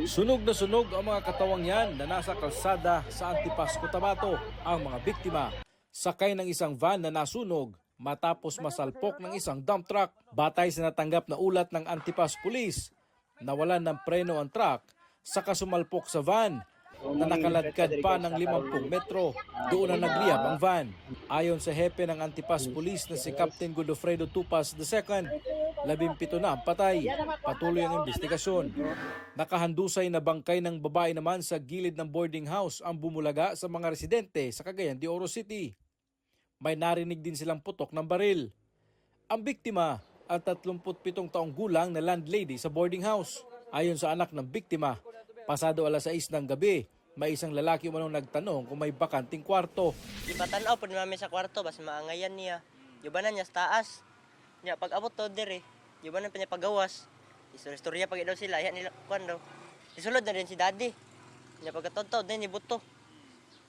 Sunog na sunog ang mga katawang yan na nasa kalsada sa Antipas, Cotabato. Ang mga biktima sakay ng isang van na nasunog matapos masalpok ng isang dump truck. Batay sa natanggap na ulat ng Antipas Police, nawalan ng preno ang truck saka sumalpok sa van na nakaladkad pa ng 50 metro. Doon na nagliyab ang van. Ayon sa hepe ng Antipas Police na si Captain Godofredo Tupas II, 17 na ang patay. Patuloy ang investigasyon. Nakahandusay na bangkay ng babae naman sa gilid ng boarding house ang bumulaga sa mga residente sa Cagayan de Oro City. May narinig din silang putok ng baril. Ang biktima, ang 37 taong gulang na landlady sa boarding house. Ayon sa anak ng biktima, pasado alas 6 ng gabi, may isang lalaki umanong nagtanong kung may bakanting kwarto. Ipatanaw po namin sa kwarto, bas maangayan niya. Yubanan niya sa taas. Niya, pag abot to dire, yubanan pa niya pagawas. Istorya pag daw sila, yan nila kuan daw. Isulod na rin si daddy. Niya pagkatod-tod din ni buto.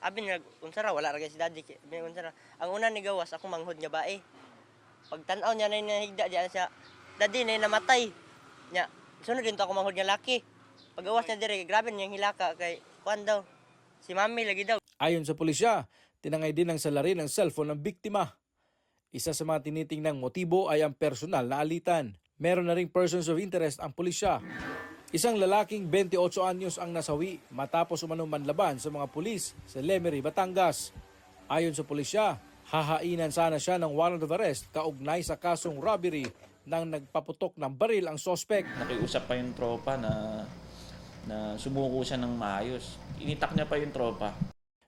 Abi niya, unsara, wala ra si daddy. Unsara. Ang una ni gawas, ako manghod nga bae. Pag tanaw niya na nahigda diyan siya, daddy na namatay. Niya, sunod din to ako manghod nga laki. Pagawas niya dire, grabe niyang hilaka kay kuan daw. Si mami lagi daw. Ayon sa pulisya, tinangay din ng salarin ang cellphone ng biktima. Isa sa mga tinitingnang motibo ay ang personal na alitan. Meron na ring persons of interest ang pulisya. Isang lalaking 28 anyos ang nasawi matapos umanong manlaban sa mga pulis sa Lemery, Batangas. Ayon sa pulisya, hahainan sana siya ng warrant of arrest kaugnay sa kasong robbery nang nagpaputok ng baril ang sospek. Nakiusap pa yung tropa na sumuko siya ng maayos. Initak niya pa yung tropa.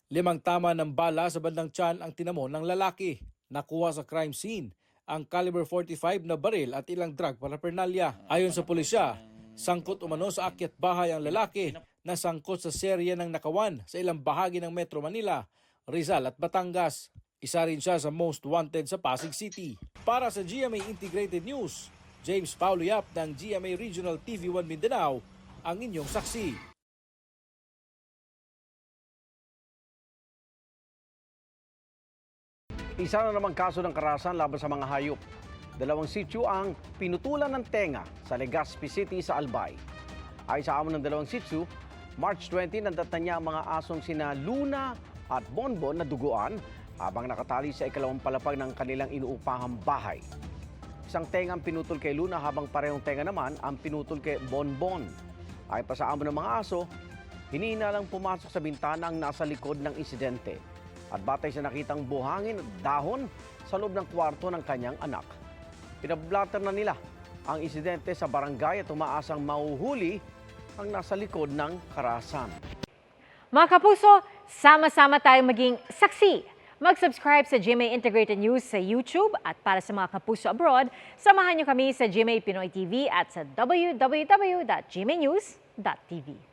5 tama ng bala sa bandang tiyan ang tinamo ng lalaki. Nakuha sa crime scene ang caliber 45 na baril at ilang drug paraphernalia. Ayon sa pulisya, sangkot umano sa akyat bahay ang lalaki na sangkot sa serye ng nakawan sa ilang bahagi ng Metro Manila, Rizal at Batangas. Isa rin siya sa most wanted sa Pasig City. Para sa GMA Integrated News, James Paulo Yap ng GMA Regional TV1 Mindanao, ang inyong saksi. Isa na namang kaso ng karahasan laban sa mga hayop. 2 sityo ang pinutulan ng tenga sa Legazpi City sa Albay. Ay sa amon ng 2 sityo, March 20 nandatan niya ang mga asong sina Luna at Bonbon na duguan habang nakatali sa ikalawang palapag ng kanilang inuupahang bahay. Isang tenga ang pinutol kay Luna habang parehong tenga naman ang pinutol kay Bonbon. Ay pa sa amon ng mga aso, hinihinalang pumasok sa bintana ang nasa likod ng insidente. At batay sa nakitang buhangin at dahon sa loob ng kwarto ng kanyang anak. Pinablatter na nila ang insidente sa barangay at umaasang mahuhuli ang nasa likod ng karahasan. Mga kapuso, sama-sama tayong maging saksi. Mag-subscribe sa GMA Integrated News sa YouTube at para sa mga kapuso abroad, samahan niyo kami sa GMA Pinoy TV at sa www.gmanews.tv.